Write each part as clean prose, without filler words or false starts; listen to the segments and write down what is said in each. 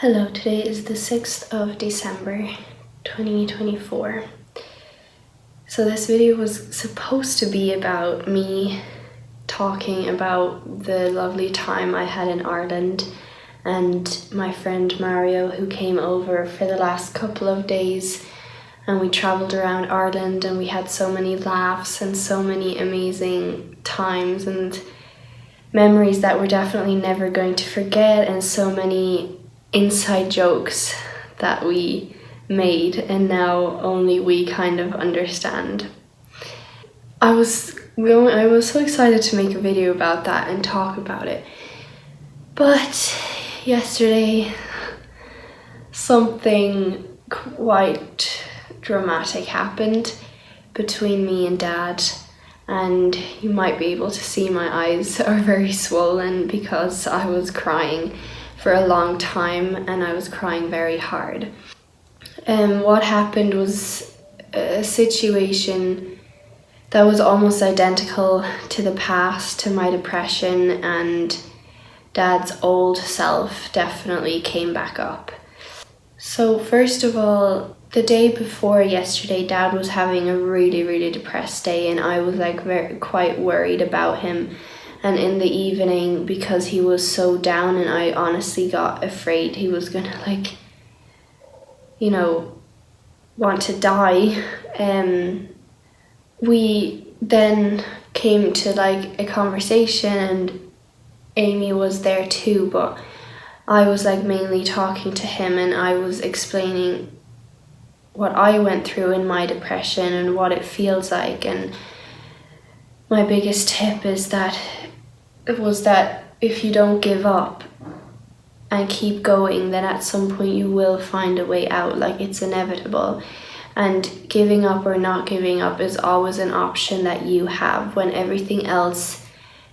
Hello, today is the 6th of December 2024. So this video was supposed to be about me talking about the lovely time I had in Ireland and my friend Mario, who came over for the last couple of days, and we travelled around Ireland and we had so many laughs and so many amazing times and memories that we're definitely never going to forget, and so many inside jokes that we made and now only we kind of understand. I was so excited to make a video about that and talk about it, but yesterday something quite dramatic happened between me and Dad, and you might be able to see my eyes are very swollen because I was crying for a long time and I was crying very hard. What happened was a situation that was almost identical to the past, to my depression, and Dad's old self definitely came back up. So first of all, the day before yesterday, Dad was having a really depressed day, and I was quite worried about him. And in the evening, because he was so down, and I honestly got afraid he was gonna want to die, we then came to a conversation, and Amy was there too, but I was mainly talking to him, and I was explaining what I went through in my depression and what it feels like. And my biggest tip was that if you don't give up and keep going, then at some point you will find a way out. It's inevitable. And giving up or not giving up is always an option that you have when everything else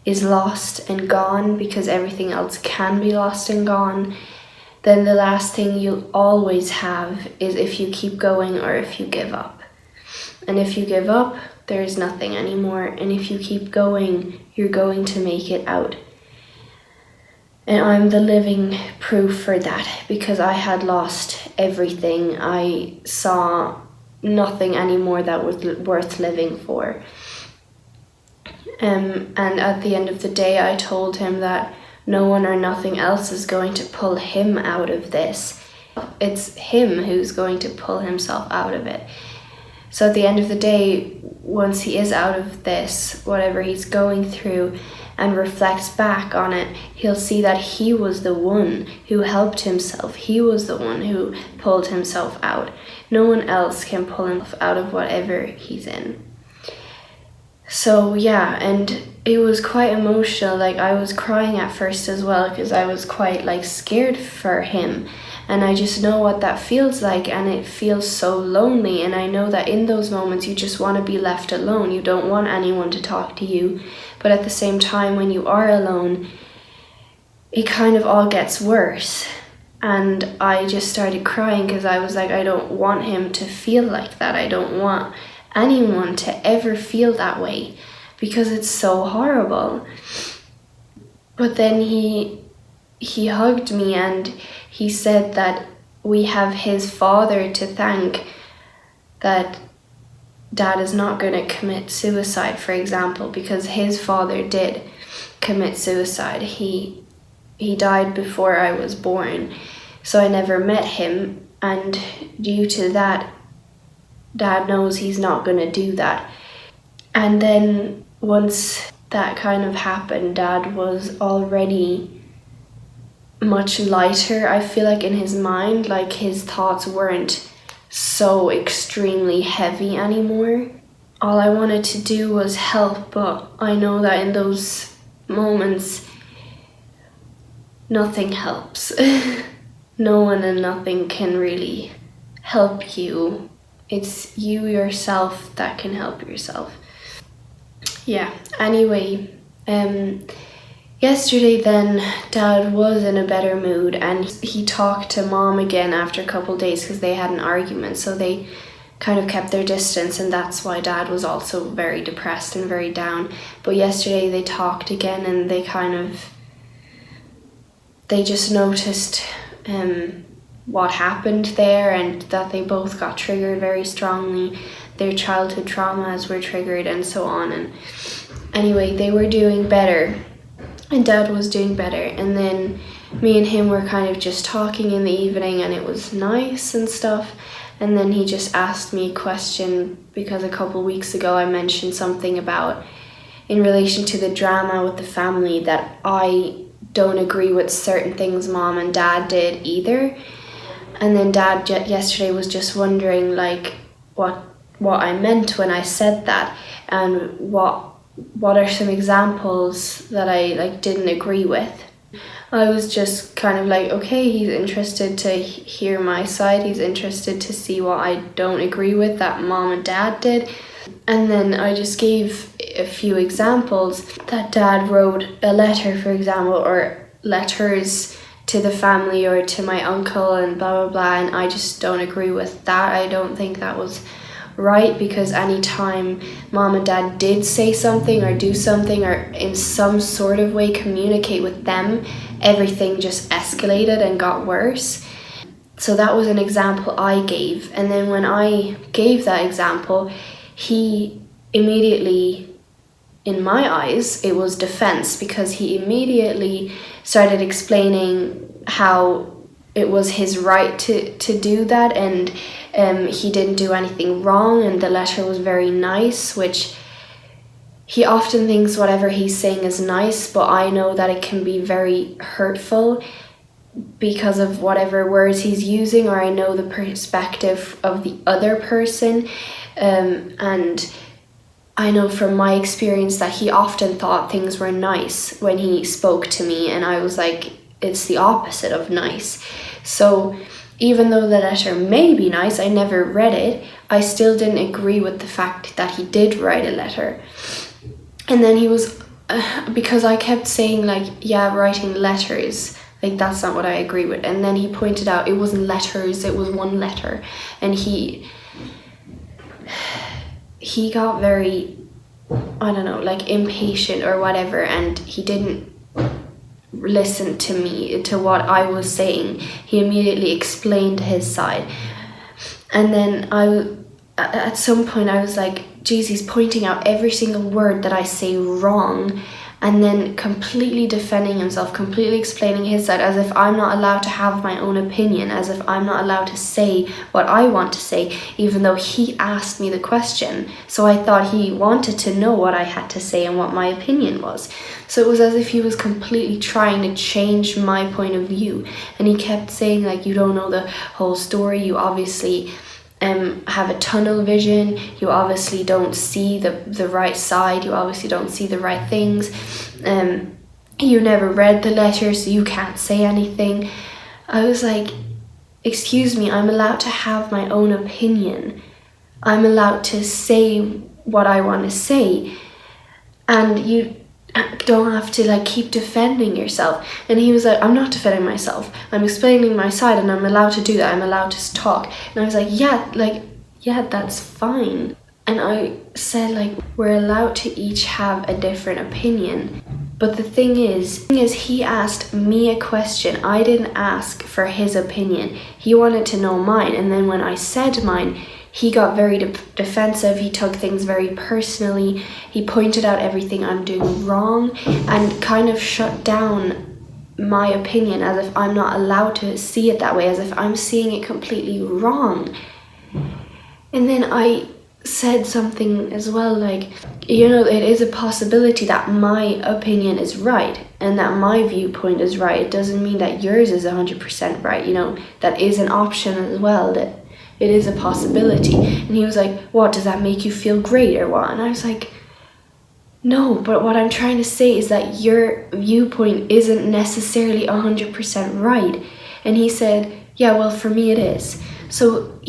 is lost and gone, because everything else can be lost and gone. Then the last thing you'll always have is if you keep going or if you give up. And if you give up, there is nothing anymore. And if you keep going, you're going to make it out. And I'm the living proof for that, because I had lost everything. I saw nothing anymore that was worth living for. And at the end of the day, I told him that no one or nothing else is going to pull him out of this. It's him who's going to pull himself out of it. So at the end of the day, once he is out of this, whatever he's going through, and reflects back on it, he'll see that he was the one who helped himself. He was the one who pulled himself out. No one else can pull himself out of whatever he's in. So yeah, and it was quite emotional. I was crying at first as well, because I was quite scared for him. And I just know what that feels like, and it feels so lonely. And I know that in those moments you just want to be left alone. You don't want anyone to talk to you. But at the same time, when you are alone, it kind of all gets worse. And I just started crying because I was I don't want him to feel like that. I don't want anyone to ever feel that way, because it's so horrible. But then he hugged me and he said that we have his father to thank, that Dad is not going to commit suicide, for example, because his father did commit suicide. He died before I was born, so I never met him, and due to that, Dad knows he's not going to do that. And then once that kind of happened, Dad was already much lighter. I feel in his mind, his thoughts weren't so extremely heavy anymore. All I wanted to do was help, but I know that in those moments, nothing helps. No one and nothing can really help you. It's you yourself that can help yourself. Yeah, anyway, yesterday then, Dad was in a better mood, and he talked to Mom again after a couple days because they had an argument, so they kind of kept their distance, and that's why Dad was also very depressed and very down. But yesterday they talked again, and they just noticed what happened there, and that they both got triggered very strongly. Their childhood traumas were triggered and so on. And anyway, they were doing better and Dad was doing better, and then me and him were kind of just talking in the evening, and it was nice and stuff. And then he just asked me a question, because a couple weeks ago I mentioned something about, in relation to the drama with the family, that I don't agree with certain things Mom and Dad did either. And then Dad yesterday was just wondering like what I meant when I said that, and what are some examples that I like didn't agree with. I was just kind of like, okay, he's interested to hear my side. He's interested to see what I don't agree with that Mom and Dad did. And then I just gave a few examples that Dad wrote a letter, for example, or letters to the family or to my uncle and blah, blah, blah. And I just don't agree with that. I don't think that was right, because anytime Mom and Dad did say something or do something or in some sort of way communicate with them, everything just escalated and got worse. So that was an example I gave. And then when I gave that example, he immediately, in my eyes, it was defense, because he immediately started explaining how it was his right to do that, and he didn't do anything wrong, and the letter was very nice, which he often thinks whatever he's saying is nice, but I know that it can be very hurtful because of whatever words he's using, or I know the perspective of the other person, and I know from my experience that he often thought things were nice when he spoke to me, and I was like, it's the opposite of nice. So even though the letter may be nice, I never read it, I still didn't agree with the fact that he did write a letter. And then he was, because I kept saying like, yeah, writing letters, like that's not what I agree with. And then he pointed out it wasn't letters, it was one letter. And he got very, I don't know, like impatient or whatever, and he didn't listen to me, to what I was saying. He immediately explained his side. And then at some point I was like, geez, he's pointing out every single word that I say wrong, and then completely defending himself, completely explaining his side, as if I'm not allowed to have my own opinion, as if I'm not allowed to say what I want to say, even though he asked me the question. So I thought he wanted to know what I had to say and what my opinion was. So it was as if he was completely trying to change my point of view. And he kept saying like, you don't know the whole story, you obviously have a tunnel vision, you obviously don't see the right side, you obviously don't see the right things, you never read the letter, so you can't say anything. I was like, excuse me, I'm allowed to have my own opinion. I'm allowed to say what I want to say, and you don't have to like keep defending yourself. And he was like, I'm not defending myself, I'm explaining my side, and I'm allowed to do that, I'm allowed to talk. And I was like, yeah, that's fine. And I said like, we're allowed to each have a different opinion. But the thing is he asked me a question. I didn't ask for his opinion. He wanted to know mine. And then when I said mine, he got very defensive. He took things very personally. He pointed out everything I'm doing wrong and kind of shut down my opinion, as if I'm not allowed to see it that way, as if I'm seeing it completely wrong. And then I said something as well, like, you know, it is a possibility that my opinion is right and that my viewpoint is right. It doesn't mean that yours is 100% right, you know, that is an option as well, that it is a possibility. And he was like, what, does that make you feel great or what? And I was like, no, but what I'm trying to say is that your viewpoint isn't necessarily 100% right. And he said, yeah, well, for me it is. So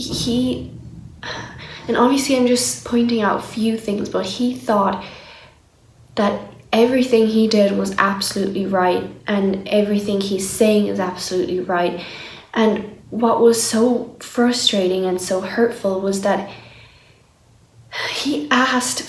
and obviously I'm just pointing out a few things, but he thought that everything he did was absolutely right and everything he's saying is absolutely right. And what was so frustrating and so hurtful was that he asked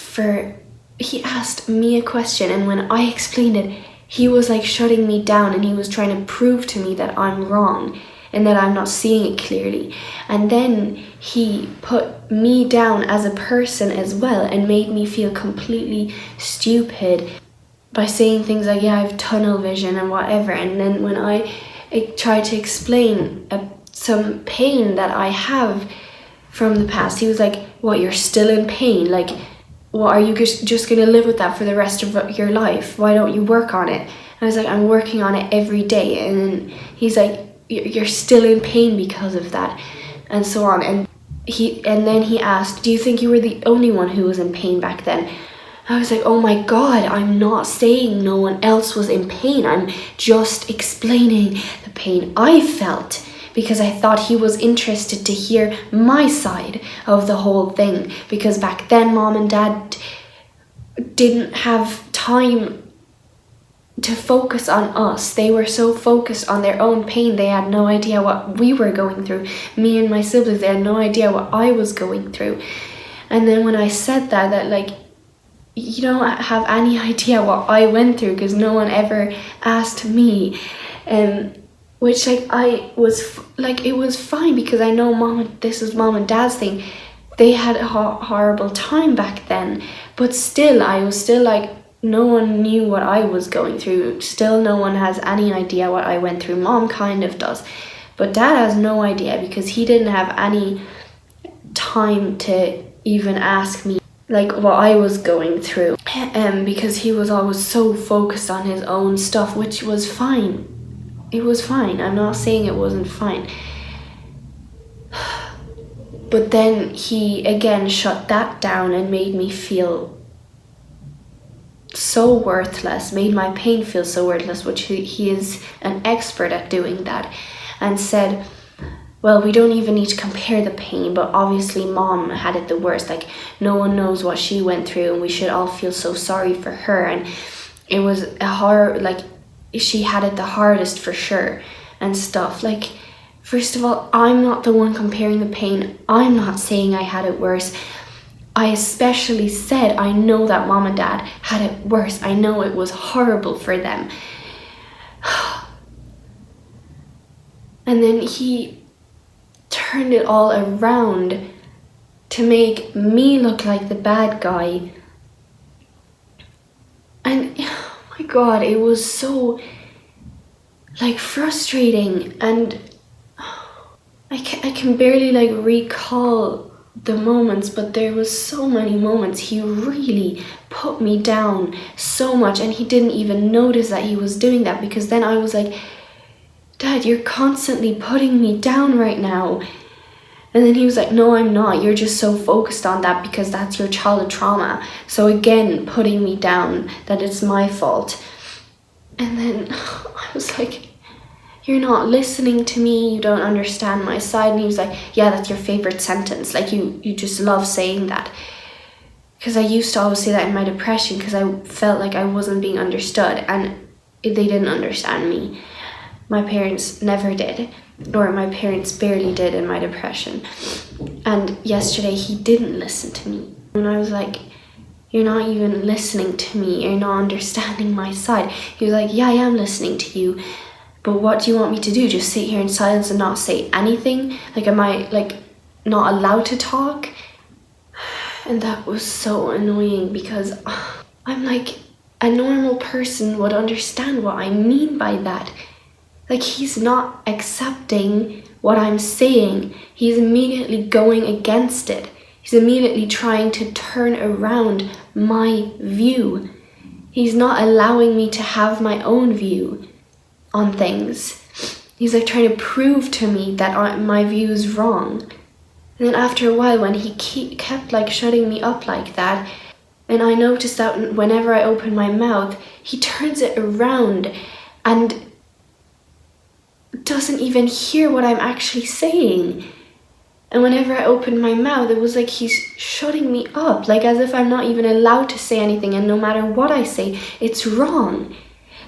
me a question, and when I explained it, he was like shutting me down and he was trying to prove to me that I'm wrong. and that I'm not seeing it clearly. And then he put me down as a person as well and made me feel completely stupid by saying things like, yeah, I have tunnel vision and whatever. And then when I tried to explain some pain that I have from the past, he was like, what, you're still in pain? Like, what, are you just going to live with that for the rest of your life? Why don't you work on it? And I was like, I'm working on it every day. And then he's like, you're still in pain because of that, and so on. And then he asked, do you think you were the only one who was in pain back then? I was like, oh my God, I'm not saying no one else was in pain. I'm just explaining the pain I felt, because I thought he was interested to hear my side of the whole thing. Because back then, Mom and Dad didn't have time to focus on us. They were so focused on their own pain. They had no idea what we were going through. Me and my siblings, they had no idea what I was going through. And then when I said that like, you don't have any idea what I went through because no one ever asked me. Which like it was fine, because I know this is Mom and Dad's thing. They had a horrible time back then, but still, I was still like, no one knew what I was going through. Still, no one has any idea what I went through. Mom kind of does, but Dad has no idea because he didn't have any time to even ask me like what I was going through, because he was always so focused on his own stuff, which was fine. It was fine. I'm not saying it wasn't fine. But then he again shut that down and made me feel so worthless, made my pain feel so worthless, which he is an expert at doing that, and said, well, we don't even need to compare the pain, but obviously Mom had it the worst. Like, no one knows what she went through, and we should all feel so sorry for her. And it was a horror, like, she had it the hardest for sure, and stuff. Like, first of all, I'm not the one comparing the pain. I'm not saying I had it worse. I especially said I know that Mom and Dad had it worse. I know it was horrible for them. And then he turned it all around to make me look like the bad guy. And oh my God, it was so like frustrating, and I can barely like recall the moments, but there was so many moments he really put me down so much, and he didn't even notice that he was doing that, because then I was like, Dad, you're constantly putting me down right now. And then he was like, no, I'm not. You're just so focused on that because that's your childhood trauma. So again, putting me down, that it's my fault. And then I was like, you're not listening to me. You don't understand my side. And he was like, yeah, that's your favorite sentence. Like you just love saying that. Because I used to always say that in my depression because I felt like I wasn't being understood, and they didn't understand me. My parents never did, or my parents barely did in my depression. And yesterday he didn't listen to me. And I was like, you're not even listening to me. You're not understanding my side. He was like, yeah, I am listening to you. But what do you want me to do? Just sit here in silence and not say anything? Like, am I like not allowed to talk? And that was so annoying because I'm like, a normal person would understand what I mean by that. Like, he's not accepting what I'm saying. He's immediately going against it. He's immediately trying to turn around my view. He's not allowing me to have my own view on things. He's like trying to prove to me that my view is wrong. And then after a while, when he kept like shutting me up like that, and I noticed that whenever I open my mouth, he turns it around and doesn't even hear what I'm actually saying. And whenever I opened my mouth, it was like he's shutting me up, like as if I'm not even allowed to say anything, and no matter what I say, it's wrong.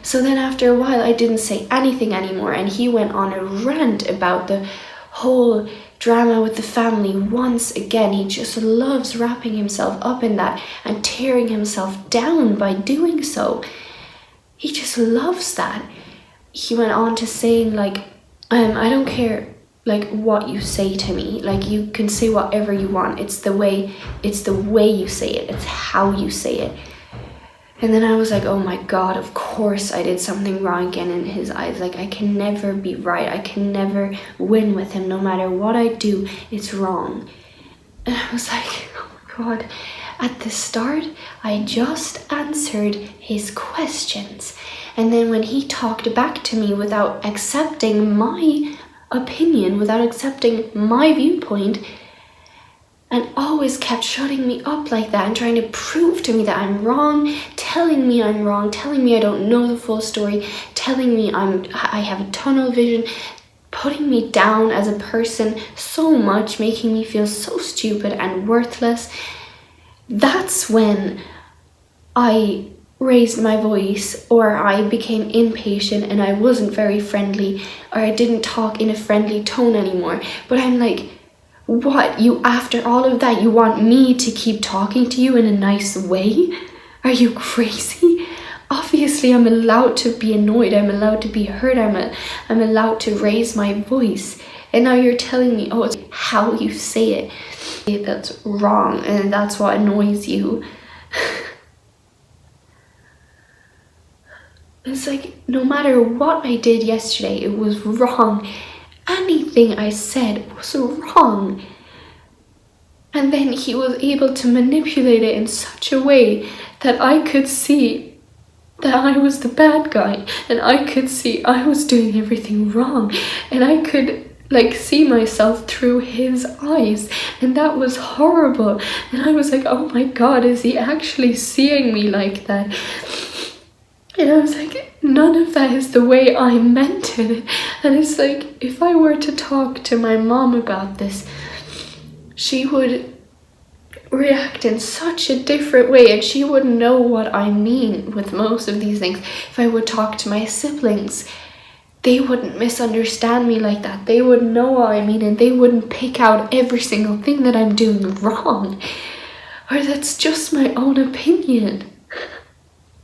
So then after a while, I didn't say anything anymore, and he went on a rant about the whole drama with the family once again. He just loves wrapping himself up in that and tearing himself down by doing so. He just loves that. He went on to saying like, I don't care like what you say to me. Like, you can say whatever you want. It's the way you say it. It's how you say it. And then I was like, oh my God, of course I did something wrong again in his eyes. Like, I can never be right. I can never win with him. No matter what I do, it's wrong. And I was like, oh my God. At the start, I just answered his questions. And then when he talked back to me without accepting my opinion, without accepting my viewpoint, and always kept shutting me up like that and trying to prove to me that I'm wrong, telling me I'm wrong, telling me I don't know the full story, telling me I have a tunnel vision, putting me down as a person so much, making me feel so stupid and worthless. That's when I raised my voice, or I became impatient and I wasn't very friendly, or I didn't talk in a friendly tone anymore. But I'm like, what? You, after all of that, you want me to keep talking to you in a nice way? Are you crazy? Obviously, I'm allowed to be annoyed. I'm allowed to be hurt. I'm allowed to raise my voice. And now you're telling me, oh, it's how you say it that's wrong, and that's what annoys you. It's like, no matter what I did yesterday, it was wrong. Anything I said was wrong. And then he was able to manipulate it in such a way that I could see that I was the bad guy, and I could see I was doing everything wrong, and I could like see myself through his eyes, and that was horrible. And I was like, oh my God, is he actually seeing me like that? And I was like, none of that is the way I meant it. And it's like, if I were to talk to my mom about this, she would react in such a different way, and she wouldn't know what I mean with most of these things. If I would talk to my siblings, they wouldn't misunderstand me like that. They would know what I mean, and they wouldn't pick out every single thing that I'm doing wrong, or that's just my own opinion.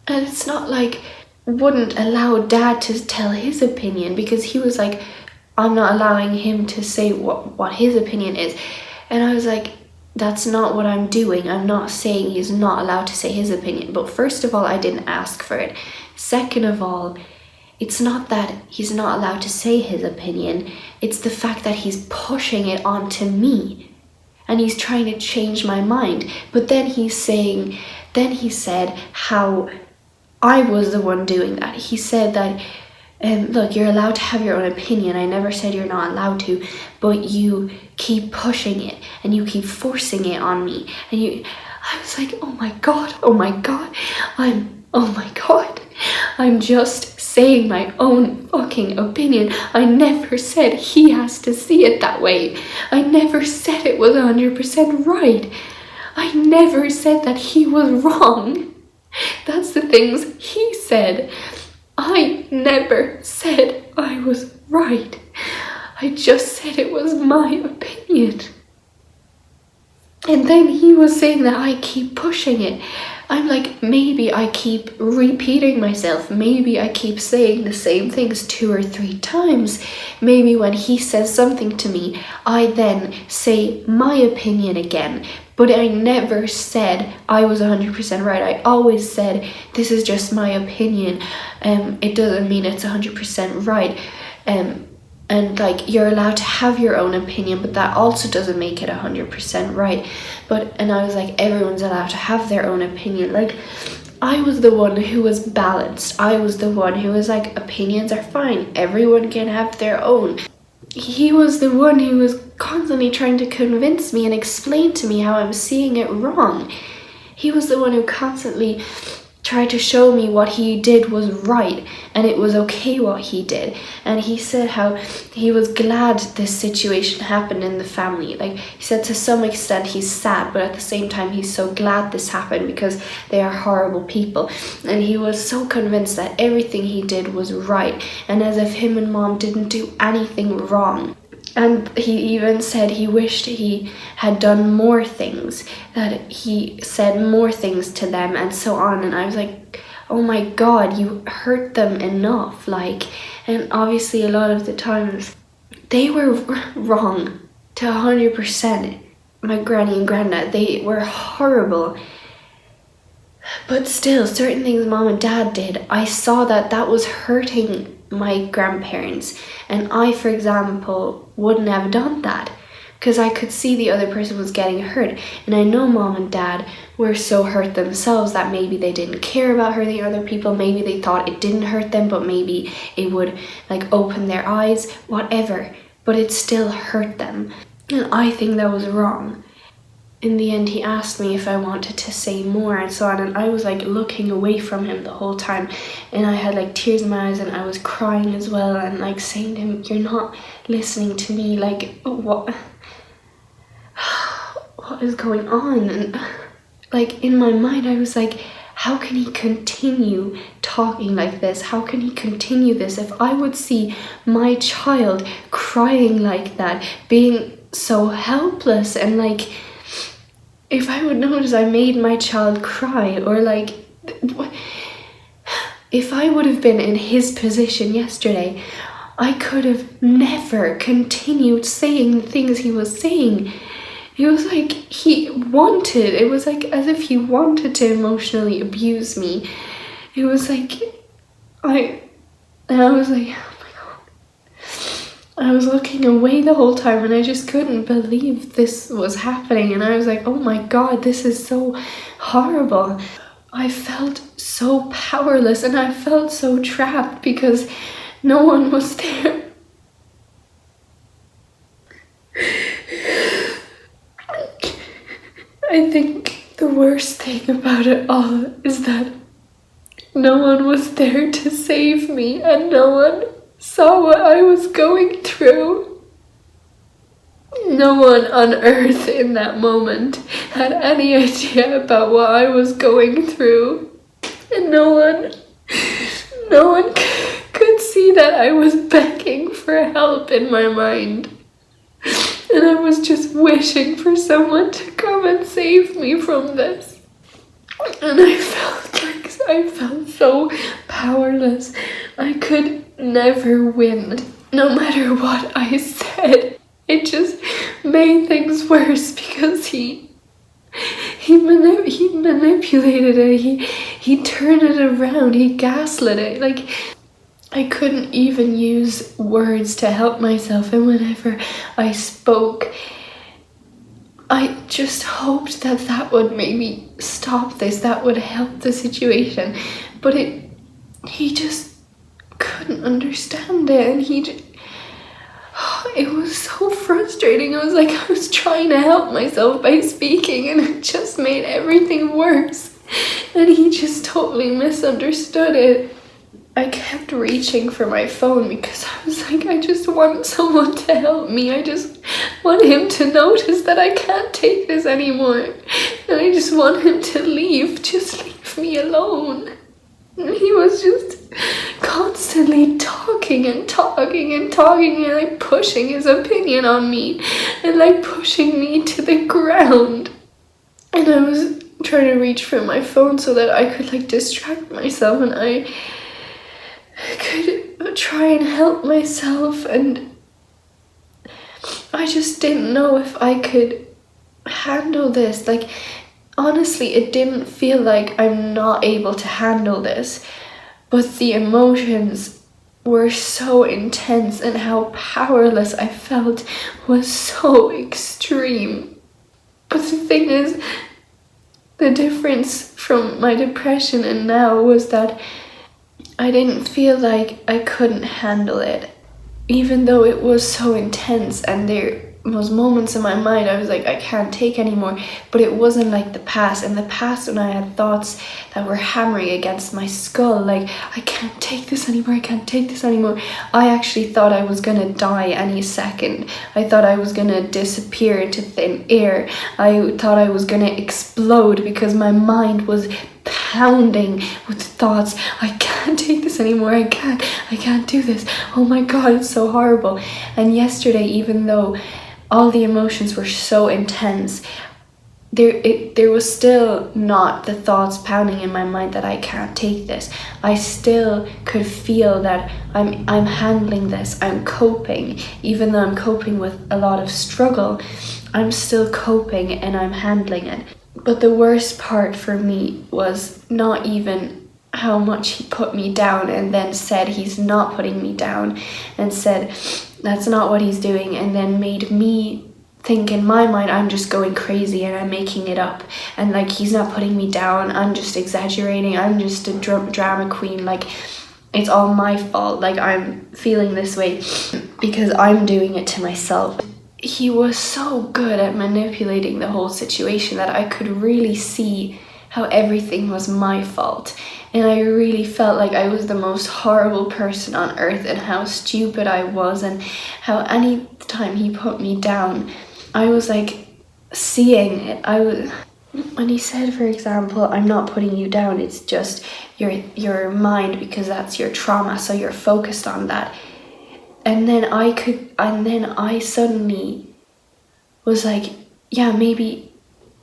And it's not like wouldn't allow Dad to tell his opinion, because he was like, I'm not allowing him to say what his opinion is. And I was like, that's not what I'm doing. I'm not saying he's not allowed to say his opinion. But first of all, I didn't ask for it. Second of all, it's not that he's not allowed to say his opinion. It's the fact that he's pushing it onto me, and he's trying to change my mind. But then he said how I was the one doing that. He said that, look, you're allowed to have your own opinion. I never said you're not allowed to, but you keep pushing it and you keep forcing it on me. And I was like, oh my God, I'm just saying my own fucking opinion. I never said he has to see it that way. I never said it was 100% right. I never said that he was wrong. That's the things he said. I never said I was right. I just said it was my opinion. And then he was saying that I keep pushing it. I'm like, maybe I keep repeating myself. Maybe I keep saying the same things 2 or 3 times. Maybe when he says something to me, I then say my opinion again. But I never said I was 100% right. I always said, this is just my opinion. It doesn't mean it's 100% right. And like, you're allowed to have your own opinion, but that also doesn't make it 100% right. And I was like, everyone's allowed to have their own opinion. Like, I was the one who was balanced. I was the one who was like, opinions are fine. Everyone can have their own. He was the one who was constantly trying to convince me and explain to me how I'm seeing it wrong. He was the one who constantly tried to show me what he did was right, and it was okay what he did. And he said how he was glad this situation happened in the family. Like, he said to some extent he's sad, but at the same time he's so glad this happened because they are horrible people. And he was so convinced that everything he did was right, and as if him and Mom didn't do anything wrong. And he even said he wished he had done more things, that he said more things to them and so on. And I was like, oh my God, you hurt them enough. Like, And obviously a lot of the times they were wrong to 100%. My granny and granddad, they were horrible. But still, certain things mom and dad did, I saw that that was hurting my grandparents. And I, for example, wouldn't have done that because I could see the other person was getting hurt. And I know mom and dad were so hurt themselves that maybe they didn't care about hurting other people. Maybe they thought it didn't hurt them, but maybe it would like open their eyes, whatever. But it still hurt them. And I think that was wrong. In the end, he asked me if I wanted to say more and so on, and I was like looking away from him the whole time, and I had like tears in my eyes and I was crying as well and like saying to him, you're not listening to me, like what is going on? And like in my mind I was like, how can he continue talking like this? How can he continue this? If I would see my child crying like that, being so helpless, and like if I would notice I made my child cry, or like if I would have been in his position yesterday, I could have never continued saying the things he was saying. It was like it was like as if he wanted to emotionally abuse me. It was like, I was like, oh my God. I was looking away the whole time and I just couldn't believe this was happening. And I was like, oh my God, this is so horrible. I felt so powerless and I felt so trapped because no one was there. I think the worst thing about it all is that no one was there to save me and no one saw what I was going through. No one on earth in that moment had any idea about what I was going through. And no one could see that I was begging for help in my mind. And I was just wishing for someone to come and save me from this. And I felt so powerless. I could never win, no matter what I said. It just made things worse because he manipulated it. He turned it around. He gaslit it. Like, I couldn't even use words to help myself, and whenever I spoke, I just hoped that that would maybe stop this, that would help the situation, but he just couldn't understand it, and it was so frustrating. It was like I was trying to help myself by speaking, and it just made everything worse, and he just totally misunderstood it. I kept reaching for my phone because I was like, I just want someone to help me. I just want him to notice that I can't take this anymore. And I just want him to leave. Just leave me alone. And he was just constantly talking and like pushing his opinion on me and like pushing me to the ground. And I was trying to reach for my phone so that I could like distract myself, and I could try and help myself, and I just didn't know if I could handle this. Like, honestly, it didn't feel like I'm not able to handle this, but the emotions were so intense and how powerless I felt was so extreme. But the thing is, the difference from my depression and now was that I didn't feel like I couldn't handle it, even though it was so intense and there was moments in my mind I was like, I can't take anymore. But it wasn't like the past. In the past, when I had thoughts that were hammering against my skull, like, I can't take this anymore, I can't take this anymore, I actually thought I was gonna die any second. I thought I was gonna disappear into thin air. I thought I was gonna explode because my mind was pounding with thoughts. I can't take this anymore. I can't do this. Oh my God, it's so horrible. And yesterday, even though all the emotions were so intense, there was still not the thoughts pounding in my mind that I can't take this. I still could feel that I'm handling this, I'm coping, even though I'm coping with a lot of struggle, I'm still coping and I'm handling it. But the worst part for me was not even how much he put me down and then said he's not putting me down and said that's not what he's doing, and then made me think in my mind I'm just going crazy and I'm making it up, and like he's not putting me down, I'm just exaggerating, I'm just a drama queen, like it's all my fault, like I'm feeling this way because I'm doing it to myself. He was so good at manipulating the whole situation that I could really see how everything was my fault, and I really felt like I was the most horrible person on earth and how stupid I was, and how any time he put me down I was like seeing it. When he said, for example, I'm not putting you down, it's just your mind because that's your trauma, so you're focused on that. And then I suddenly was like, yeah, maybe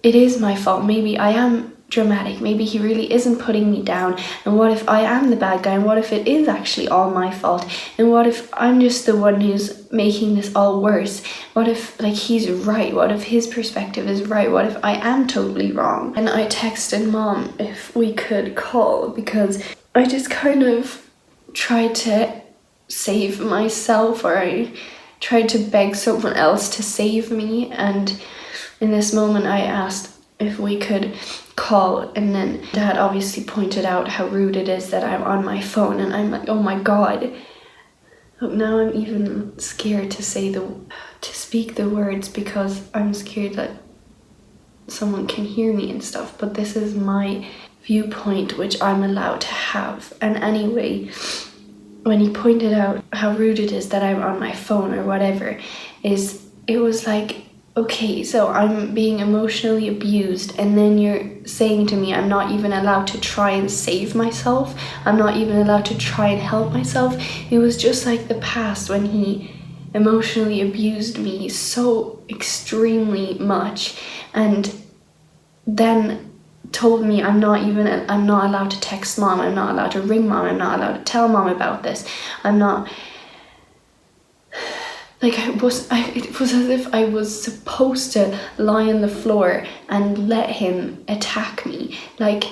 it is my fault. Maybe I am dramatic. Maybe he really isn't putting me down. And what if I am the bad guy? And what if it is actually all my fault? And what if I'm just the one who's making this all worse? What if like he's right? What if his perspective is right? What if I am totally wrong? And I texted Mom if we could call, because I just kind of tried to save myself, or I tried to beg someone else to save me. And in this moment I asked if we could call, and then Dad obviously pointed out how rude it is that I'm on my phone, and I'm like, oh my god. But now I'm even scared to speak the words because I'm scared that someone can hear me and stuff, but this is my viewpoint which I'm allowed to have. And anyway, when he pointed out how rude it is that I'm on my phone or whatever, it was like, okay, so I'm being emotionally abused, and then you're saying to me I'm not even allowed to try and save myself, I'm not even allowed to try and help myself. It was just like the past when he emotionally abused me so extremely much, and then told me I'm not allowed to text Mom, I'm not allowed to ring Mom, I'm not allowed to tell Mom about this, I'm not. Like it was as if I was supposed to lie on the floor and let him attack me. Like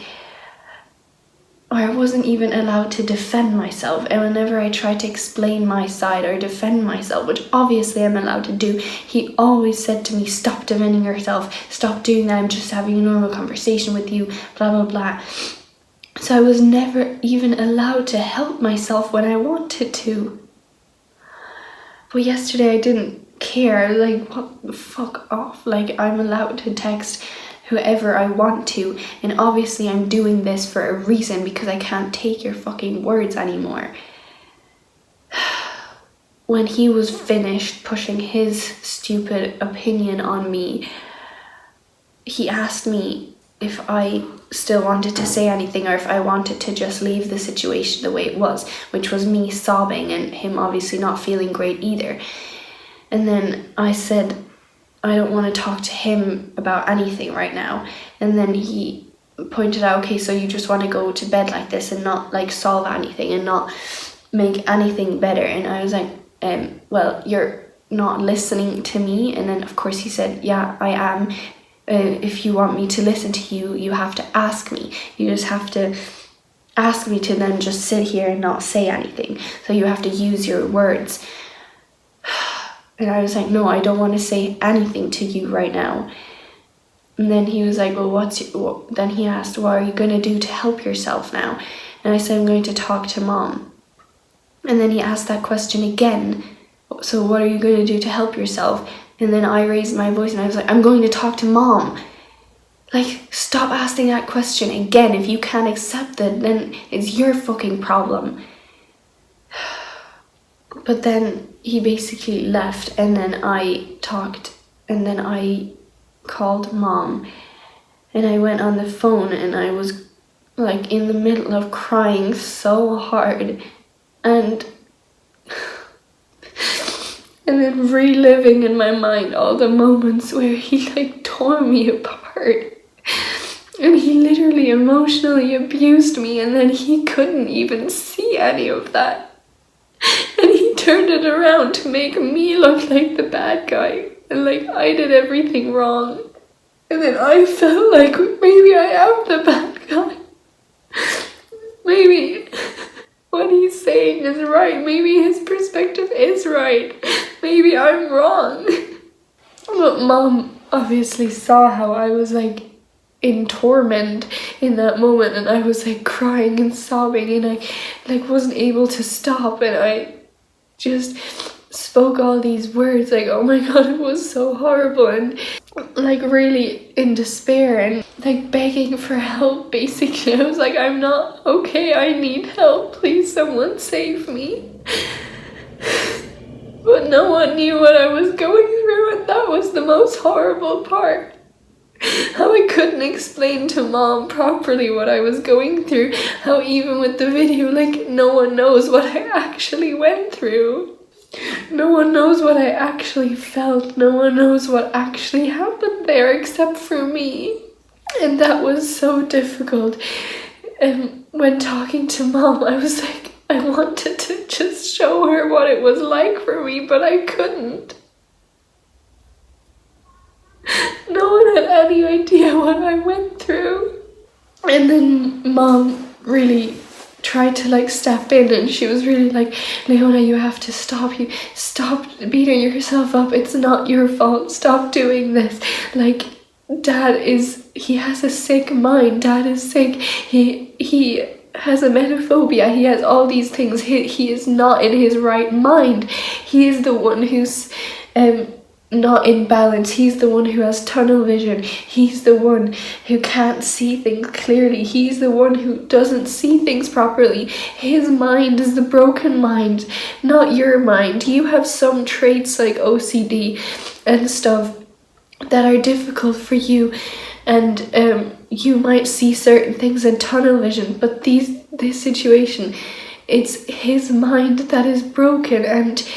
I wasn't even allowed to defend myself. And whenever I tried to explain my side or defend myself, which obviously I'm allowed to do, he always said to me, stop defending yourself, stop doing that, I'm just having a normal conversation with you, blah, blah, blah. So I was never even allowed to help myself when I wanted to. But yesterday I didn't care, like what the fuck off, like I'm allowed to text whoever I want to, and obviously I'm doing this for a reason because I can't take your fucking words anymore. When he was finished pushing his stupid opinion on me, he asked me if I still wanted to say anything or if I wanted to just leave the situation the way it was, which was me sobbing and him obviously not feeling great either. And then I said I don't want to talk to him about anything right now. And then he pointed out, okay, so you just want to go to bed like this and not like solve anything and not make anything better. And I was like, well, you're not listening to me. And then of course he said, yeah, I am. If you want me to listen to you, you have to ask me. You just have to ask me to then just sit here and not say anything. So you have to use your words. And I was like, no, I don't want to say anything to you right now. And then he was like, well, then he asked, what are you going to do to help yourself now? And I said, I'm going to talk to Mom. And then he asked that question again. So what are you going to do to help yourself? And then I raised my voice and I was like, I'm going to talk to Mom. Like, stop asking that question again. If you can't accept it, then it's your fucking problem. But then he basically left, and then I talked, and then I called Mom, and I went on the phone, and I was like in the middle of crying so hard, and And then reliving in my mind all the moments where he like tore me apart. And he literally emotionally abused me, and then he couldn't even see any of that. And he turned it around to make me look like the bad guy. And like I did everything wrong. And then I felt like maybe I am the bad guy. Maybe what he's saying is right. Maybe his perspective is right. Maybe I'm wrong. But Mom obviously saw how I was like in torment in that moment, and I was like crying and sobbing, and I like wasn't able to stop, and I just spoke all these words like, oh my god, it was so horrible, and like really in despair and like begging for help. Basically I was like, I'm not okay, I need help, please someone save me. But no one knew what I was going through, and that was the most horrible part. How I couldn't explain to Mom properly what I was going through. How even with the video, like, no one knows what I actually went through. No one knows what I actually felt. No one knows what actually happened there except for me. And that was so difficult. And when talking to Mom, I was like, I wanted to just show her what it was like for me, but I couldn't. No one had any idea what I went through. And then Mom really tried to like step in, and she was really like, Leona, you have to stop. You stop beating yourself up. It's not your fault. Stop doing this. Like, he has a sick mind. Dad is sick. He has emetophobia. He has all these things. He is not in his right mind. He is the one who's not in balance. He's the one who has tunnel vision. He's the one who can't see things clearly. He's the one who doesn't see things properly. His mind is the broken mind, not your mind. You have some traits like OCD and stuff that are difficult for you, and you might see certain things in tunnel vision, but this situation, it's his mind that is broken. And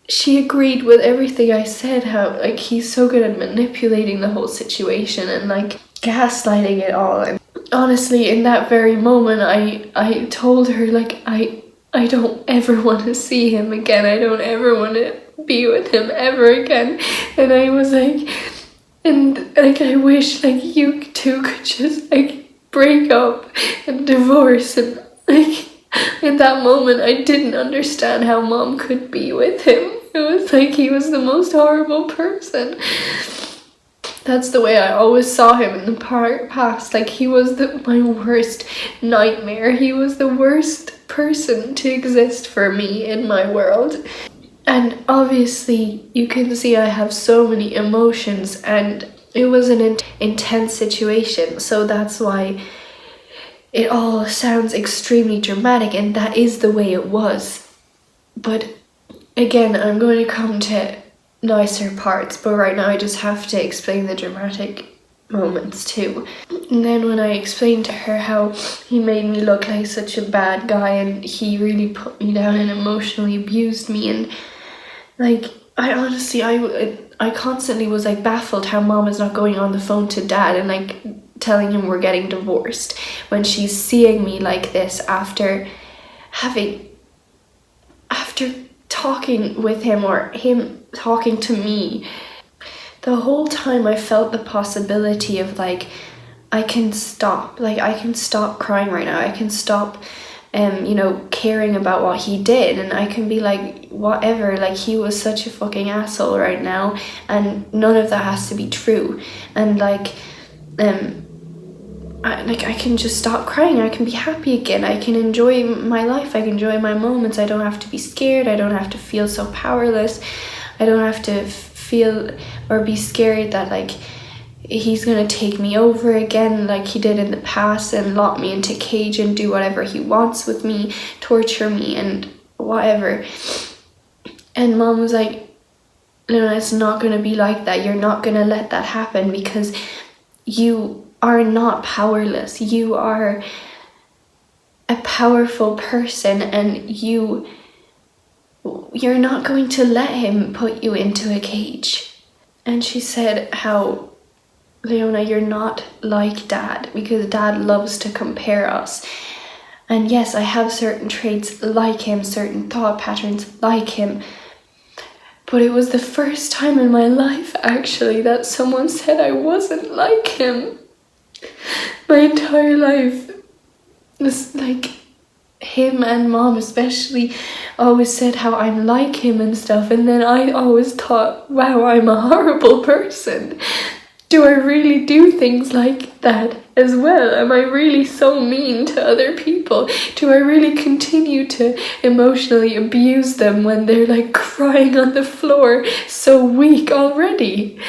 she agreed with everything I said, how like he's so good at manipulating the whole situation and like gaslighting it all. And honestly, in that very moment, I told her like I don't ever want to see him again. I don't ever want to be with him ever again. And I was like, and like I wish like you two could just like break up and divorce. And like in that moment, I didn't understand how Mom could be with him. It was like he was the most horrible person. That's the way I always saw him in the past. Like he was my worst nightmare. He was the worst person to exist for me in my world. And obviously you can see I have so many emotions, and it was an intense situation. So that's why it all sounds extremely dramatic, and that is the way it was. But again, I'm going to come to nicer parts, but right now I just have to explain the dramatic moments too. And then when I explained to her how he made me look like such a bad guy, and he really put me down and emotionally abused me, and like I constantly was like baffled how Mom is not going on the phone to Dad and like telling him we're getting divorced when she's seeing me like this after talking with him or him talking to me. The whole time I felt the possibility of like I can stop crying right now. I can stop caring about what he did, and I can be like, whatever, like he was such a fucking asshole right now, and none of that has to be true. And like I can just stop crying. I can be happy again. I can enjoy my life. I can enjoy my moments. I don't have to be scared. I don't have to feel so powerless. I don't have to feel or be scared that like he's gonna take me over again like he did in the past and lock me into a cage and do whatever he wants with me, torture me and whatever. And Mom was like, no, it's not gonna be like that. You're not gonna let that happen, because you are not powerless. You are a powerful person, and you you're not going to let him put you into a cage. And she said how, Leona, you're not like Dad, because Dad loves to compare us. And yes, I have certain traits like him, certain thought patterns like him. But it was the first time in my life, actually, that someone said I wasn't like him. My entire life was like, him and Mom especially always said how I'm like him and stuff, and then I always thought, wow, I'm a horrible person. Do I really do things like that as well? Am I really so mean to other people? Do I really continue to emotionally abuse them when they're like crying on the floor, so weak already?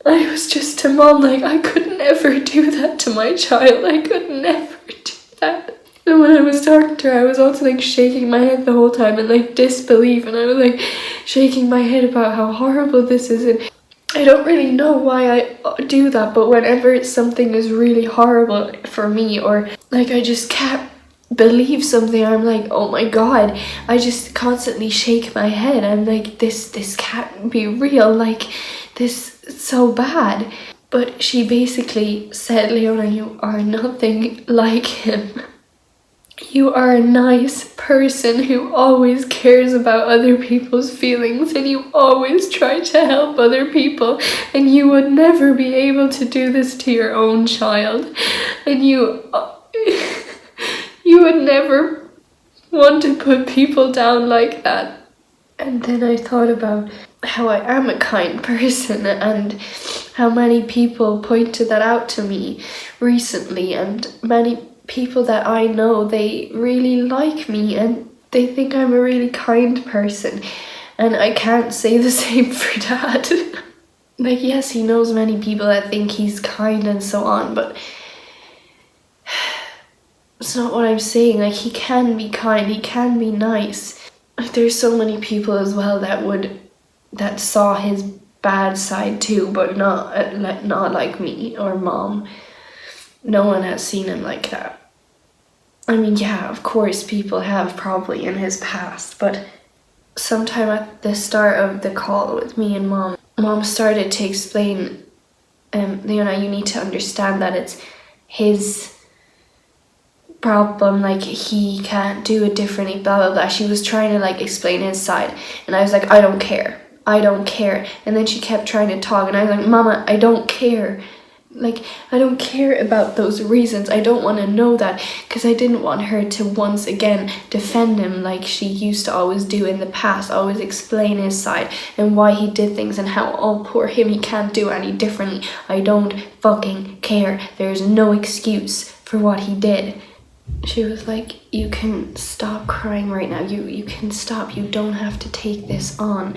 I was just to Mom like, I could never do that to my child. I could never do that. And when I was talking to her, I was also like shaking my head the whole time in like disbelief, and I was like shaking my head about how horrible this is. And I don't really know why I do that, but whenever something is really horrible for me, or like I just can't believe something, I'm like, oh my God, I just constantly shake my head. I'm like, this can't be real, like this is so bad. But she basically said, Leona, you are nothing like him. You are a nice person who always cares about other people's feelings, and you always try to help other people, and you would never be able to do this to your own child, and you would never want to put people down like that. And then I thought about how I am a kind person, and how many people pointed that out to me recently, and many people that I know, they really like me and they think I'm a really kind person. And I can't say the same for Dad. Like, yes, he knows many people that think he's kind and so on, but it's not what I'm saying. Like, he can be kind, he can be nice. Like, there's so many people as well that saw his bad side too, but not like me or Mom. No one has seen him like that. I mean, yeah, of course people have probably in his past, but sometime at the start of the call with me and Mom started to explain, Leona, you need to understand that it's his problem, like he can't do it differently, blah blah blah. She was trying to like explain his side, and I was like, I don't care. And then she kept trying to talk, and I was like, Mama, I don't care. Like, I don't care about those reasons. I don't want to know that, because I didn't want her to once again defend him like she used to always do in the past, always explain his side and why he did things and how, oh, poor him, he can't do any differently. I don't fucking care. There's no excuse for what he did. She was like, you can stop crying right now. You can stop. You don't have to take this on.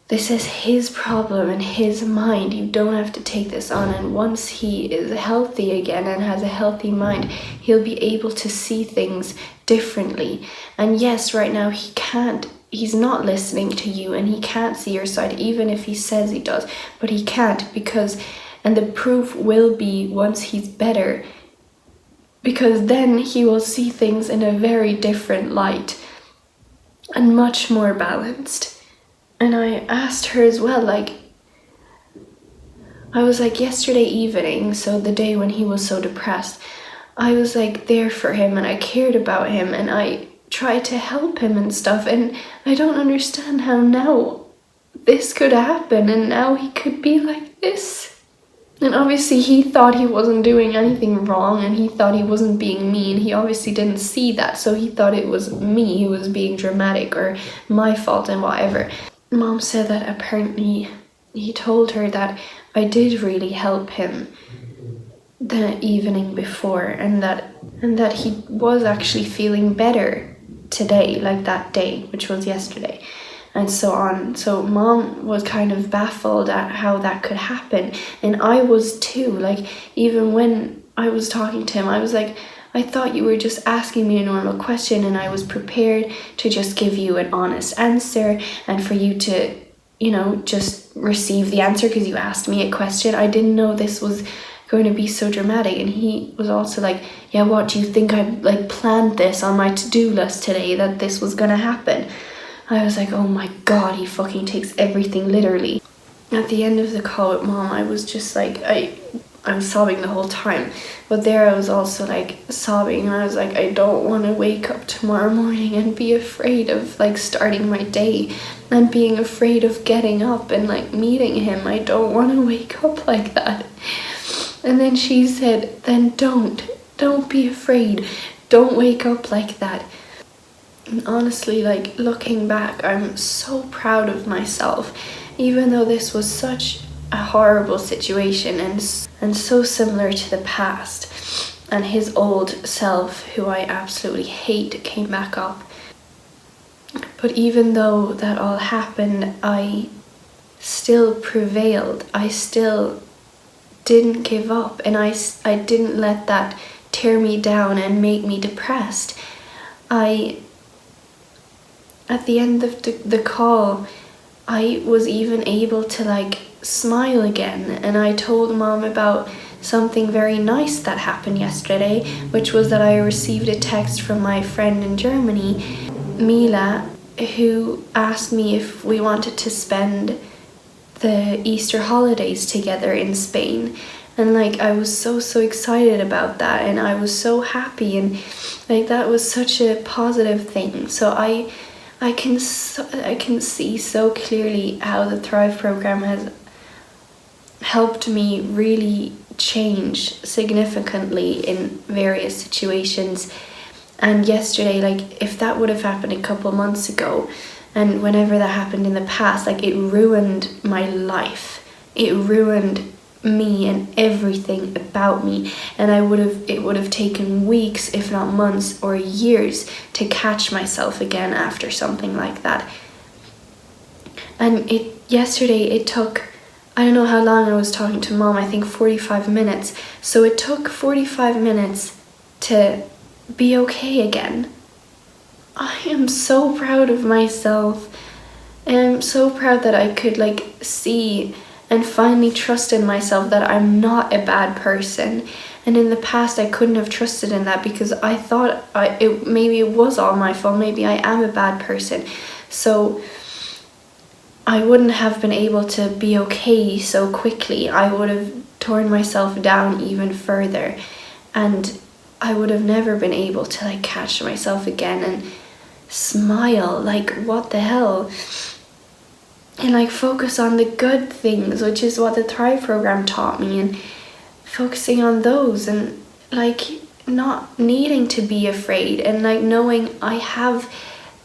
This is his problem and his mind. You don't have to take this on. And once he is healthy again and has a healthy mind, he'll be able to see things differently. And yes, right now he's not listening to you, and he can't see your side, even if he says he does. But he can't, and the proof will be once he's better, because then he will see things in a very different light and much more balanced. And I asked her as well, like, I was like, yesterday evening, so the day when he was so depressed, I was like there for him, and I cared about him, and I tried to help him and stuff, and I don't understand how now this could happen, and now he could be like this. And obviously he thought he wasn't doing anything wrong, and he thought he wasn't being mean. He obviously didn't see that, so he thought it was me who was being dramatic or my fault and whatever. Mom said that apparently he told her that I did really help him the evening before, and that he was actually feeling better today, like that day, which was yesterday, and so on. So Mom was kind of baffled at how that could happen, and I was too. Like, even when I was talking to him, I was like, I thought you were just asking me a normal question, and I was prepared to just give you an honest answer and for you to, just receive the answer because you asked me a question. I didn't know this was going to be so dramatic. And he was also like, yeah, what, do you think I like planned this on my to-do list today, that this was gonna happen? I was like, oh my god, he fucking takes everything literally. At the end of the call with Mom, I was just like, I was sobbing the whole time, but there I was also like sobbing, and I was like, I don't want to wake up tomorrow morning and be afraid of like starting my day and being afraid of getting up and like meeting him. I don't want to wake up like that. And then she said, then don't be afraid, don't wake up like that. And honestly, like looking back, I'm so proud of myself, even though this was such a horrible situation and so similar to the past, and his old self, who I absolutely hate, came back up. But even though that all happened, I still prevailed. I still didn't give up, and I didn't let that tear me down and make me depressed. At the end of the call, I was even able to like smile again, and I told Mom about something very nice that happened yesterday, which was that I received a text from my friend in Germany, Mila, who asked me if we wanted to spend the Easter holidays together in Spain. And like I was so excited about that, and I was so happy, and like that was such a positive thing. So I can see so clearly how the Thrive program has helped me really change significantly in various situations. And yesterday, like if that would have happened a couple months ago, and whenever that happened in the past, like it ruined my life. It ruined me and everything about me, and it would have taken weeks, if not months or years, to catch myself again after something like that. And yesterday it took, I don't know how long I was talking to Mom, I think 45 minutes. So it took 45 minutes to be okay again. I am so proud of myself, and I'm so proud that I could like see and finally trust in myself that I'm not a bad person. And in the past I couldn't have trusted in that, because I thought maybe it was all my fault, maybe I am a bad person. So I wouldn't have been able to be okay so quickly. I would have torn myself down even further, and I would have never been able to like catch myself again and smile, like what the hell, and like focus on the good things, which is what the Thrive program taught me, and focusing on those, and like not needing to be afraid, and like knowing I have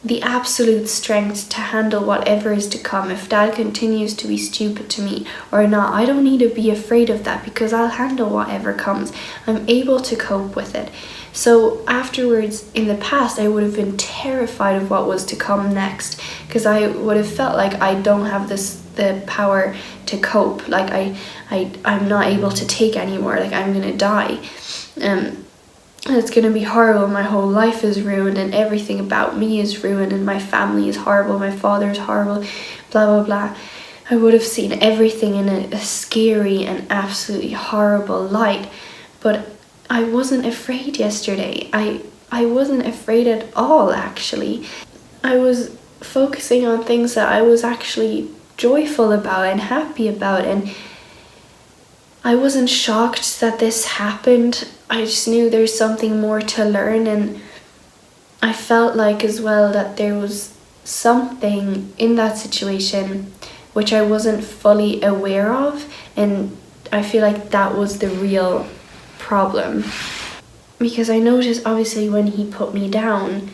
the absolute strength to handle whatever is to come. If Dad continues to be stupid to me or not, I don't need to be afraid of that, because I'll handle whatever comes. I'm able to cope with it. So afterwards, in the past, I would have been terrified of what was to come next, because I would have felt like I don't have the power to cope, like I'm not able to take anymore, like I'm gonna die. And it's gonna be horrible, my whole life is ruined, and everything about me is ruined, and my family is horrible, my father is horrible, blah blah blah. I would have seen everything in a scary and absolutely horrible light. But I wasn't afraid yesterday. I wasn't afraid at all, actually. I was focusing on things that I was actually joyful about and happy about, and I wasn't shocked that this happened. I just knew there's something more to learn, and I felt like as well that there was something in that situation which I wasn't fully aware of, and I feel like that was the real problem. Because I noticed, obviously, when he put me down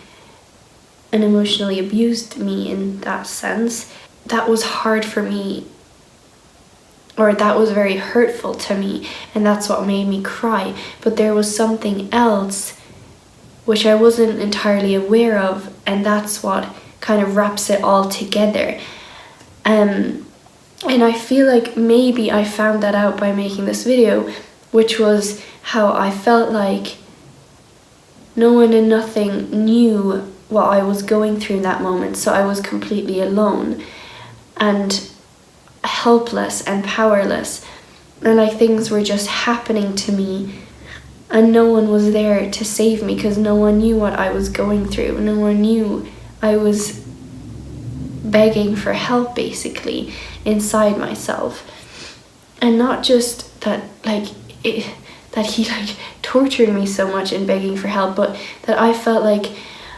and emotionally abused me in that sense, that was hard for me, or that was very hurtful to me, and that's what made me cry. But there was something else which I wasn't entirely aware of, and that's what kind of wraps it all together. And I feel like maybe I found that out by making this video, which was how I felt like no one and nothing knew what I was going through in that moment, so I was completely alone and helpless and powerless. and like things were just happening to me, and no one was there to save me because no one knew what I was going through. No one knew I was begging for help, basically, inside myself. And not just that, like, that he like tortured me so much in begging for help, but that I felt like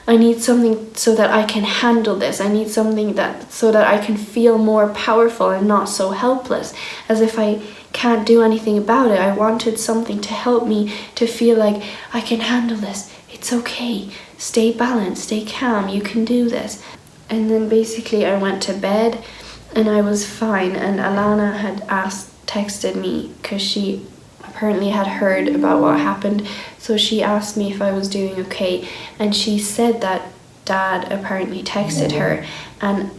I need something so that I can handle this. I need something that so that I can feel more powerful and not so helpless, as if I can't do anything about it. I wanted something to help me to feel like I can handle this. It's okay. Stay balanced, stay calm. You can do this. And then basically I went to bed and I was fine. And Alana had texted me because she apparently had heard about what happened. So she asked me if I was doing okay. And she said that Dad apparently texted her and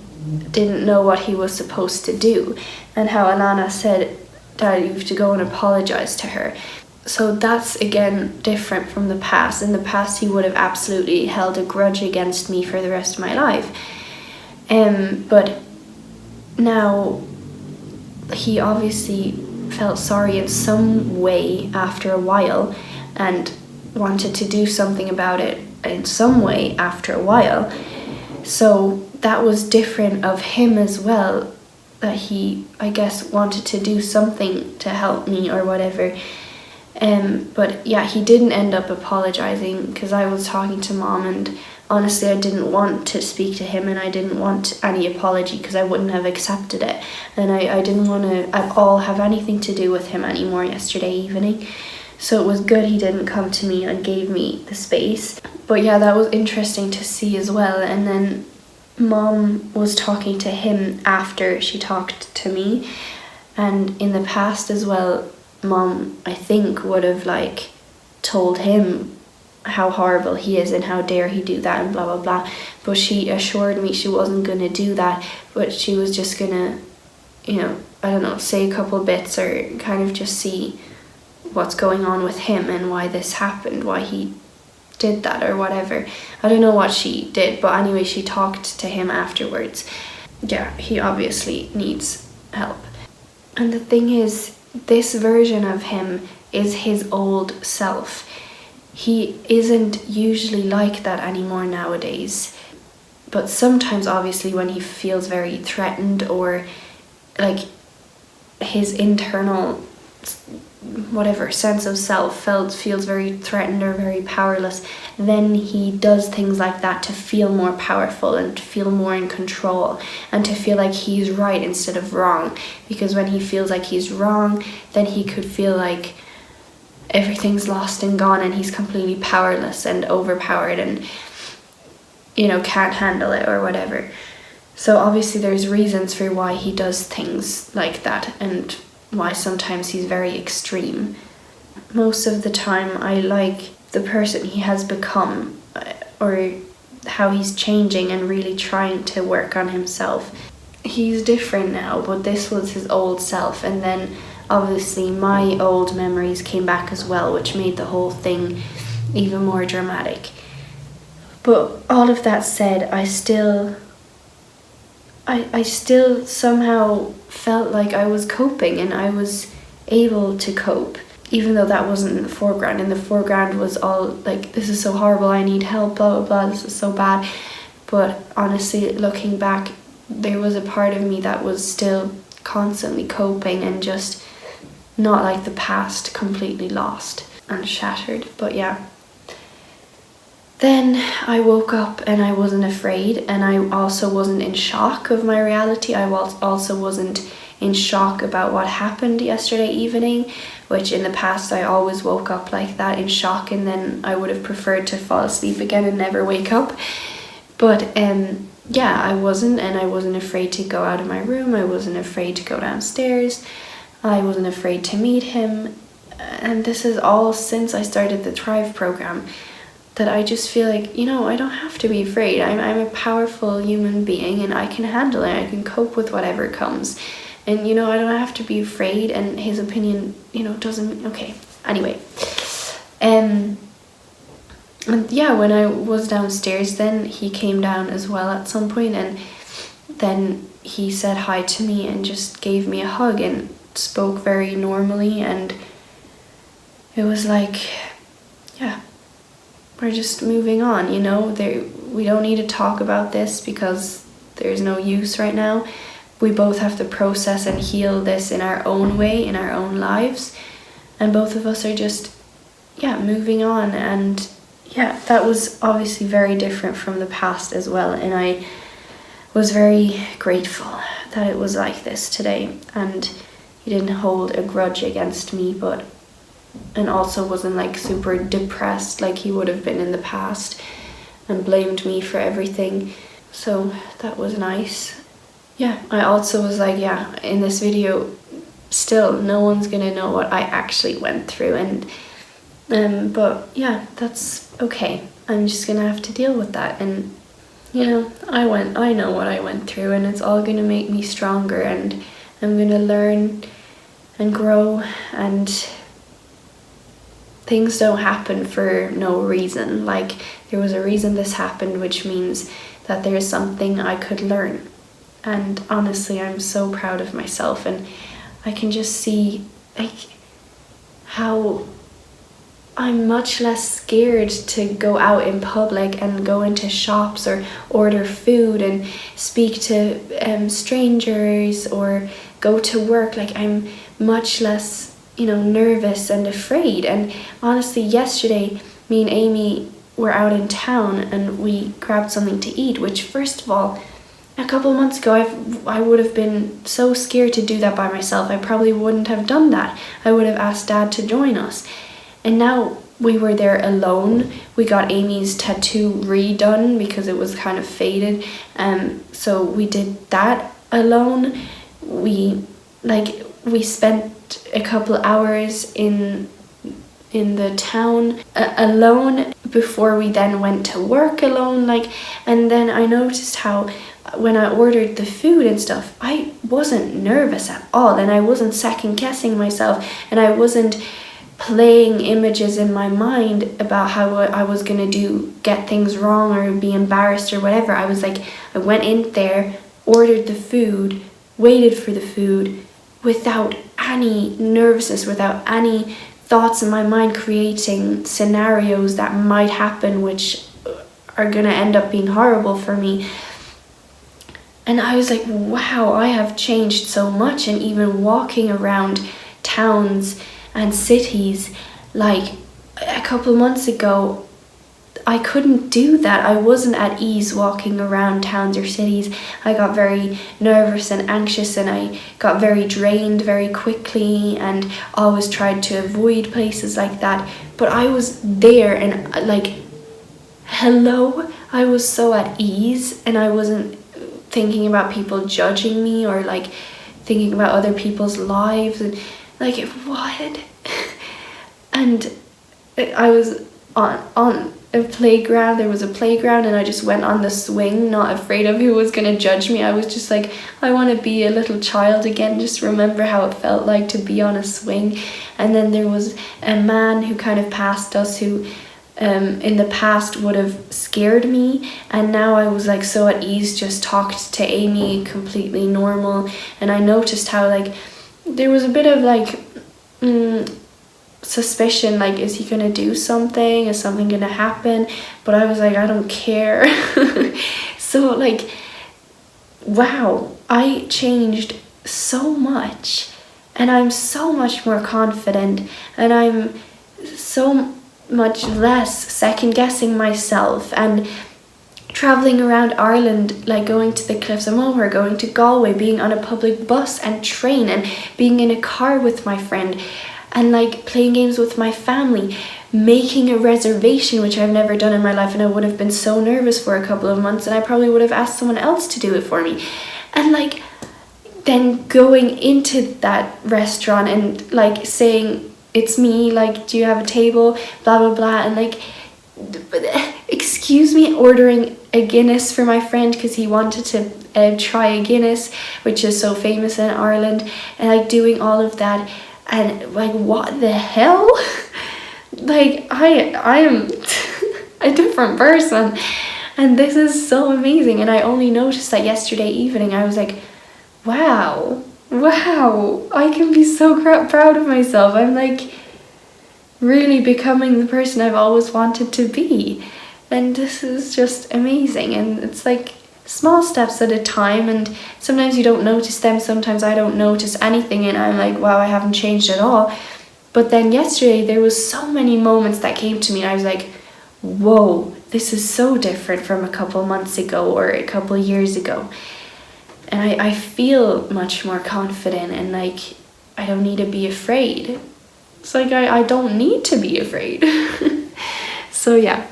didn't know what he was supposed to do. And how Alana said, Dad, you have to go and apologize to her. So that's again different from the past. In the past, he would have absolutely held a grudge against me for the rest of my life. But now he obviously felt sorry in some way after a while and wanted to do something about it in some way after a while. So that was different of him as well, that he, I guess, wanted to do something to help me or whatever. But yeah, he didn't end up apologizing because I was talking to Mom, and honestly I didn't want to speak to him and I didn't want any apology because I wouldn't have accepted it, and I didn't want to at all have anything to do with him anymore yesterday evening. So it was good he didn't come to me and gave me the space. But yeah, that was interesting to see as well. And then Mom was talking to him after she talked to me, and in the past as well, Mom, I think, would have like told him how horrible he is and how dare he do that and blah blah blah, but she assured me she wasn't going to do that, but she was just gonna, I don't know, say a couple bits or kind of just see what's going on with him and why this happened, why he did that or whatever. I don't know what she did, but anyway, she talked to him afterwards. Yeah, he obviously needs help. And the thing is, this version of him is his old self. He isn't usually like that anymore nowadays. But sometimes, obviously, when he feels very threatened or like his internal whatever sense of self feels very threatened or very powerless, then he does things like that to feel more powerful and to feel more in control and to feel like he's right instead of wrong. Because when he feels like he's wrong, then he could feel like everything's lost and gone and he's completely powerless and overpowered and can't handle it or whatever. So obviously there's reasons for why he does things like that and why sometimes he's very extreme. Most of the time I like the person he has become, or how he's changing and really trying to work on himself. He's different now, but this was his old self, and then obviously my old memories came back as well, which made the whole thing even more dramatic. But all of that said, I still somehow felt like I was coping and I was able to cope, even though that wasn't in the foreground. In the foreground was all like, this is so horrible, I need help, blah, blah, blah, this is so bad. But honestly, looking back, there was a part of me that was still constantly coping and just not like the past, completely lost and shattered. But yeah. Then I woke up and I wasn't afraid, and I also wasn't in shock of my reality. I also wasn't in shock about what happened yesterday evening, which in the past I always woke up like that, in shock, and then I would have preferred to fall asleep again and never wake up. But yeah, I wasn't, and I wasn't afraid to go out of my room. I wasn't afraid to go downstairs. I wasn't afraid to meet him. And this is all since I started the Thrive program, that I just feel like, I don't have to be afraid. I'm a powerful human being and I can handle it. I can cope with whatever comes. And, I don't have to be afraid, and his opinion, doesn't, okay. Anyway. And yeah, when I was downstairs, then he came down as well at some point, and then he said hi to me and just gave me a hug and spoke very normally, and it was like, yeah, we're just moving on, you know? We don't need to talk about this because there's no use right now. We both have to process and heal this in our own way, in our own lives. And both of us are just, moving on. And that was obviously very different from the past as well. And I was very grateful that it was like this today. And he didn't hold a grudge against me, and also wasn't like super depressed like he would have been in the past and blamed me for everything. So that was nice. I also was like, in this video, still no one's gonna know what I actually went through, and but that's okay. I'm just gonna have to deal with that, and I know what I went through, and it's all gonna make me stronger, and I'm gonna learn and grow, and things don't happen for no reason. Like, there was a reason this happened, which means that there's something I could learn. And honestly, I'm so proud of myself, and I can just see like how I'm much less scared to go out in public and go into shops or order food and speak to strangers or go to work. Like, I'm much less, nervous and afraid. And honestly, yesterday, me and Amy were out in town and we grabbed something to eat, which, first of all, a couple of months ago, I would have been so scared to do that by myself. I probably wouldn't have done that. I would have asked Dad to join us. And now we were there alone. We got Amy's tattoo redone because it was kind of faded. So we did that alone. We spent a couple hours in the town alone before we then went to work alone. And then I noticed how when I ordered the food and stuff, I wasn't nervous at all, and I wasn't second guessing myself, and I wasn't playing images in my mind about how I was gonna get things wrong or be embarrassed or whatever. I was like, I went in there, ordered the food, waited for the food without any nervousness, without any thoughts in my mind creating scenarios that might happen which are gonna end up being horrible for me. And I was like, wow, I have changed so much. And even walking around towns and cities, like a couple of months ago, I couldn't do that. I wasn't at ease walking around towns or cities. I got very nervous and anxious, and I got very drained very quickly, and always tried to avoid places like that. But I was there, and hello, I was so at ease, and I wasn't thinking about people judging me or thinking about other people's lives, and what? And I was on a playground. There was a playground, and I just went on the swing, not afraid of who was gonna judge me. I was just like, I want to be a little child again, just remember how it felt like to be on a swing. And then there was a man who kind of passed us who in the past would have scared me, and now I was so at ease, just talked to Amy completely normal. And I noticed how there was a bit of suspicion, is he gonna do something, is something gonna happen? But I was like, I don't care. So wow, I changed so much, and I'm so much more confident, and I'm so much less second guessing myself, and traveling around Ireland, going to the Cliffs of Moher, going to Galway, being on a public bus and train, and being in a car with my friend, and playing games with my family, making a reservation, which I've never done in my life, and I would have been so nervous for a couple of months, and I probably would have asked someone else to do it for me. And then going into that restaurant and saying, it's me, do you have a table, blah blah blah, and excuse me, ordering a Guinness for my friend because he wanted to try a Guinness, which is so famous in Ireland, and doing all of that, and what the hell? I am a different person, and this is so amazing. And I only noticed that yesterday evening. I was like, wow, wow, I can be so proud of myself. I'm like really becoming the person I've always wanted to be. And this is just amazing. And it's like small steps at a time, and sometimes you don't notice them, sometimes I don't notice anything, and I'm like, wow, I haven't changed at all. But then yesterday there was so many moments that came to me and I was like, whoa, this is so different from a couple months ago or a couple years ago. And I feel much more confident, and like I don't need to be afraid. It's like I don't need to be afraid. So yeah.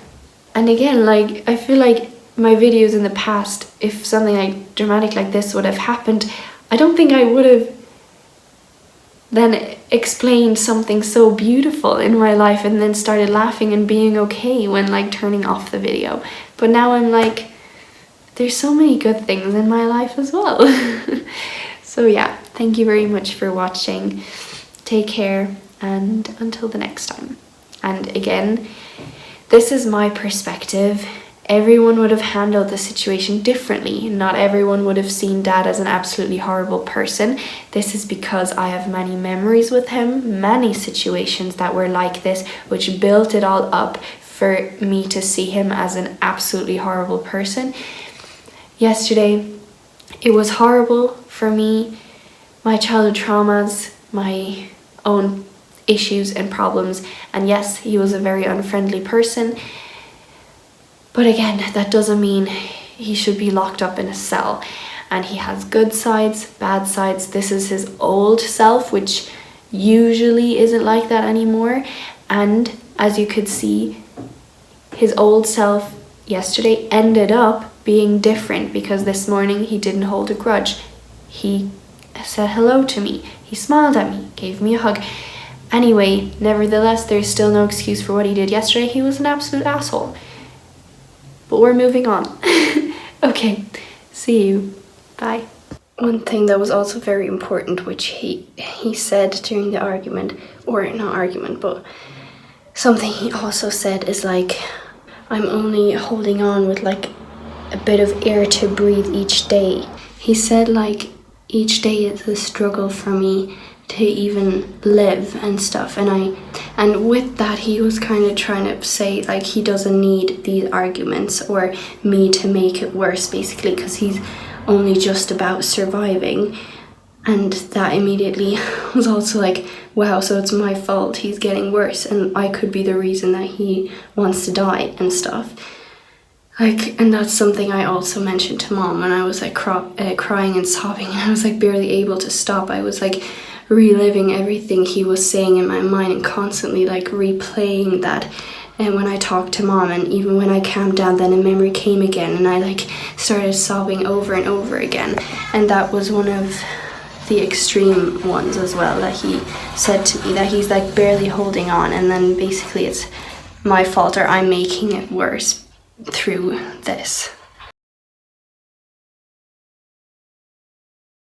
And again, like I feel like my videos in the past, if something like dramatic like this would have happened, I don't think I would have then explained something so beautiful in my life and then started laughing and being okay when like turning off the video. But now I'm like, there's so many good things in my life as well. So yeah, thank you very much for watching. Take care, and until the next time. And again, this is my perspective. Everyone would have handled the situation differently. Not everyone would have seen Dad as an absolutely horrible person. This is because I have many memories with him, many situations that were like this, which built it all up for me to see him as an absolutely horrible person. Yesterday, it was horrible for me. My childhood traumas, my own issues and problems, and yes, he was a very unfriendly person. But again, that doesn't mean he should be locked up in a cell. And he has good sides, bad sides. This is his old self, which usually isn't like that anymore. And as you could see, his old self yesterday ended up being different, because this morning he didn't hold a grudge. He said hello to me. He smiled at me, gave me a hug. Anyway, nevertheless, there's still no excuse for what he did yesterday. He was an absolute asshole. But we're moving on. Okay, see you. Bye. One thing that was also very important, which he said during the argument, or not argument, but something he also said is like, I'm only holding on with like a bit of air to breathe each day. He said like each day is a struggle for me to even live and stuff, and with that he was kind of trying to say like he doesn't need these arguments or me to make it worse, basically, because he's only just about surviving. And that immediately was also like, wow, so it's my fault he's getting worse and I could be the reason that he wants to die and stuff. Like, and that's something I also mentioned to Mom when I was like crying and sobbing, and I was like barely able to stop. I was like reliving everything he was saying in my mind and constantly like replaying that. And when I talked to Mom, and even when I calmed down, then a memory came again and I like started sobbing over and over again. And that was one of the extreme ones as well, that he said to me that he's like barely holding on, and then basically it's my fault or I'm making it worse through this.